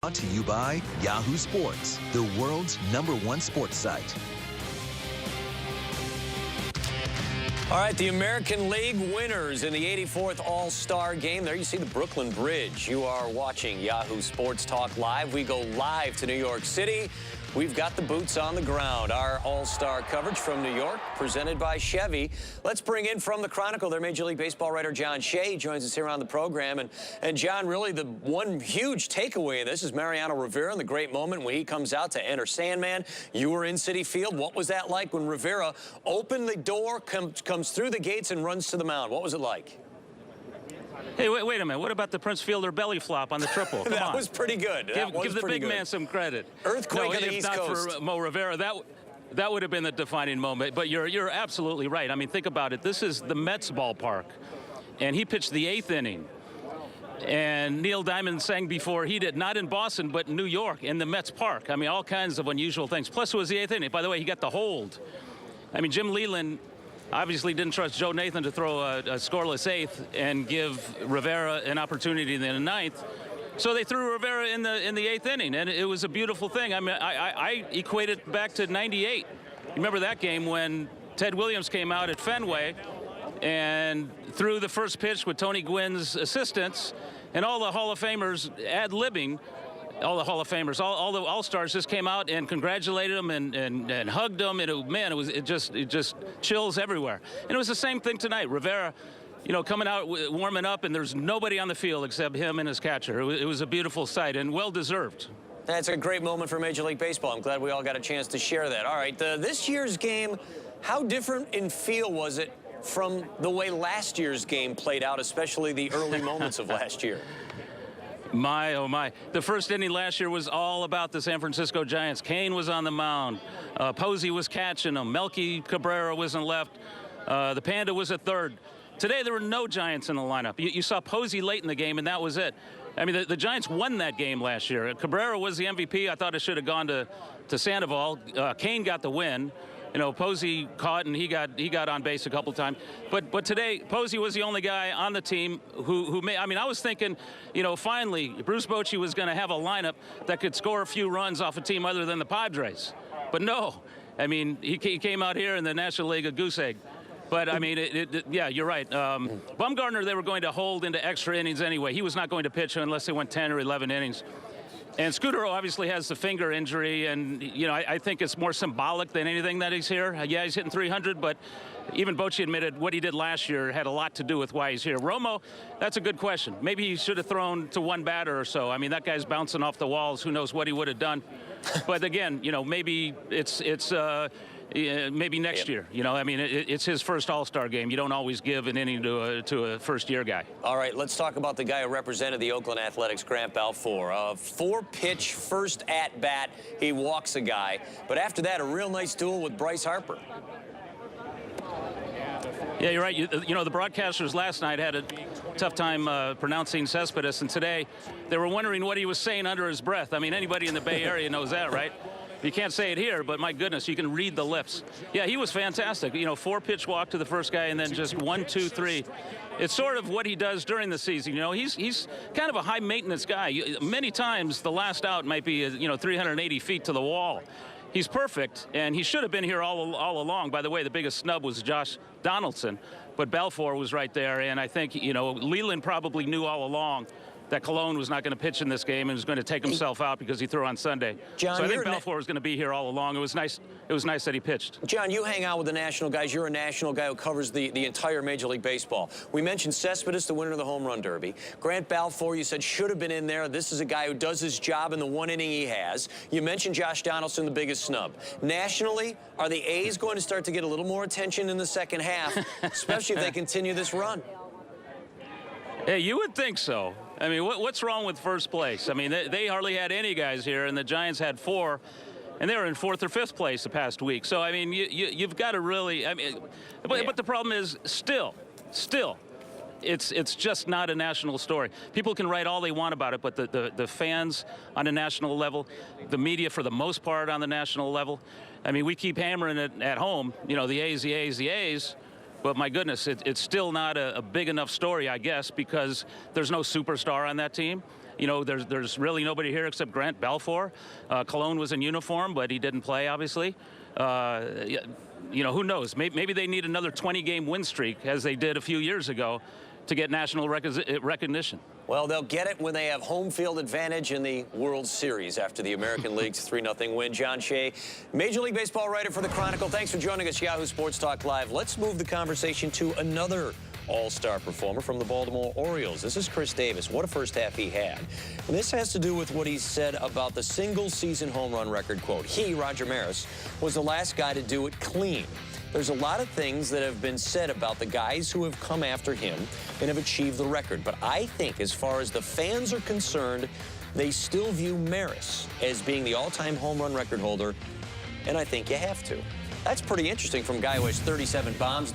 Brought to you by Yahoo Sports, the world's #1 sports site. All right, the American League winners in the 84th All-Star Game. There you see the Brooklyn Bridge. You are watching Yahoo Sports Talk Live. We go live to New York City. We've got the boots on the ground. Our All-Star coverage from New York, presented by Chevy. Let's bring in from the Chronicle their Major League Baseball writer, John Shea, joins us here on the program. And John, really the one huge takeaway in this is Mariano Rivera and the great moment when he comes out to enter Sandman. You were in Citi Field. What was that like when Rivera opened the door, comes through the gates, and runs to the mound? What was it like? Hey, wait a minute. What about the Prince Fielder belly flop on the triple? Come that on. was pretty good. Give the big man some credit. Earthquake on the East Coast. If not for Mo Rivera, that would have been the defining moment. But you're absolutely right. I mean, think about it. This is the Mets ballpark, and he pitched the 8th inning. And Neil Diamond sang before he did, not in Boston, but in New York, in the Mets park. I mean, all kinds of unusual things. Plus, it was the 8th inning. By the way, he got the hold. I mean, Jim Leland obviously didn't trust Joe Nathan to throw a scoreless 8th and give Rivera an opportunity in the 9th. So they threw Rivera in the 8th inning, and it was a beautiful thing. I mean, I equate it back to '98. You remember that game when Ted Williams came out at Fenway and threw the first pitch with Tony Gwynn's assistance, and all the Hall of Famers ad-libbing. All the Hall of Famers, all the All-Stars just came out and congratulated him and hugged him. And it just chills everywhere. And it was the same thing tonight. Rivera, you know, coming out, warming up, and there's nobody on the field except him and his catcher. It was a beautiful sight and well-deserved. That's a great moment for Major League Baseball. I'm glad we all got a chance to share that. All right, this year's game, how different in feel was it from the way last year's game played out, especially the early moments of last year? My, oh my. The first inning last year was all about the San Francisco Giants. Kane was on the mound. Posey was catching them. Melky Cabrera was in left. The Panda was at third. Today, there were no Giants in the lineup. You saw Posey late in the game, and that was it. I mean, the Giants won that game last year. Cabrera was the MVP. I thought it should have gone to Sandoval. Kane got the win. You know, Posey caught, and he got on base a couple times. But today, Posey was the only guy on the team who made. I mean, I was thinking, you know, finally, Bruce Bochy was going to have a lineup that could score a few runs off a team other than the Padres. But no, I mean, he came out here in the National League a goose egg. But, I mean, yeah, you're right. Bumgarner, they were going to hold into extra innings anyway. He was not going to pitch unless they went 10 or 11 innings. And Scudero obviously has the finger injury, and, you know, I think it's more symbolic than anything that he's here. Yeah, he's hitting 300, but even Bochy admitted what he did last year had a lot to do with why he's here. Romo, that's a good question. Maybe he should have thrown to one batter or so. I mean, that guy's bouncing off the walls. Who knows what he would have done. But, again, you know, maybe maybe next year. You know, I mean, it's his first All-Star game. You don't always give an inning to a first-year guy. All right, let's talk about the guy who represented the Oakland Athletics, Grant Balfour. 4-pitch first at-bat, he walks a guy. But after that, a real nice duel with Bryce Harper. Yeah, you're right. You know, the broadcasters last night had a tough time pronouncing Cespedes, and today they were wondering what he was saying under his breath. I mean, anybody in the Bay Area knows that, right? You can't say it here, but my goodness, you can read the lips. Yeah, he was fantastic. You know, 4-pitch walk to the first guy and then just 1, 2, 3. It's sort of what he does during the season. You know, he's kind of a high-maintenance guy. Many times the last out might be, you know, 380 feet to the wall. He's perfect, and he should have been here all along. By the way, the biggest snub was Josh Donaldson, but Balfour was right there, and I think, you know, Leland probably knew all along that Colon was not going to pitch in this game and was going to take himself out because he threw on Sunday. John, so I think Balfour was going to be here all along. It was nice. It was nice that he pitched. John, you hang out with the national guys. You're a national guy who covers the entire Major League Baseball. We mentioned Cespedes, the winner of the Home Run Derby. Grant Balfour, you said, should have been in there. This is a guy who does his job in the 1 inning he has. You mentioned Josh Donaldson, the biggest snub. Nationally, are the A's going to start to get a little more attention in the second half, especially if they continue this run? Hey, you would think so. I mean, what's wrong with first place? I mean, they hardly had any guys here, and the Giants had 4, and they were in 4th or 5th place the past week. So, I mean, you've got to really, I mean, but the problem is still, it's just not a national story. People can write all they want about it, but the fans on a national level, the media for the most part on the national level, I mean, we keep hammering it at home, you know, the A's, the A's, the A's. But my goodness, it's still not a big enough story, I guess, because there's no superstar on that team. You know, there's really nobody here except Grant Balfour. Cologne was in uniform, but he didn't play, obviously. You know, who knows? Maybe they need another 20-game win streak, as they did a few years ago, to get national recognition. Well, they'll get it when they have home field advantage in the World Series after the American League's 3-0 win. John Shea, Major League Baseball writer for the Chronicle. Thanks for joining us, Yahoo Sports Talk Live. Let's move the conversation to another all-star performer from the Baltimore Orioles. This is Chris Davis. What a first half he had. And this has to do with what he said about the single-season home run record. Quote, he, Roger Maris, was the last guy to do it clean. There's a lot of things that have been said about the guys who have come after him and have achieved the record. But I think as far as the fans are concerned, they still view Maris as being the all-time home run record holder, and I think you have to. That's pretty interesting from a guy who has 37 bombs.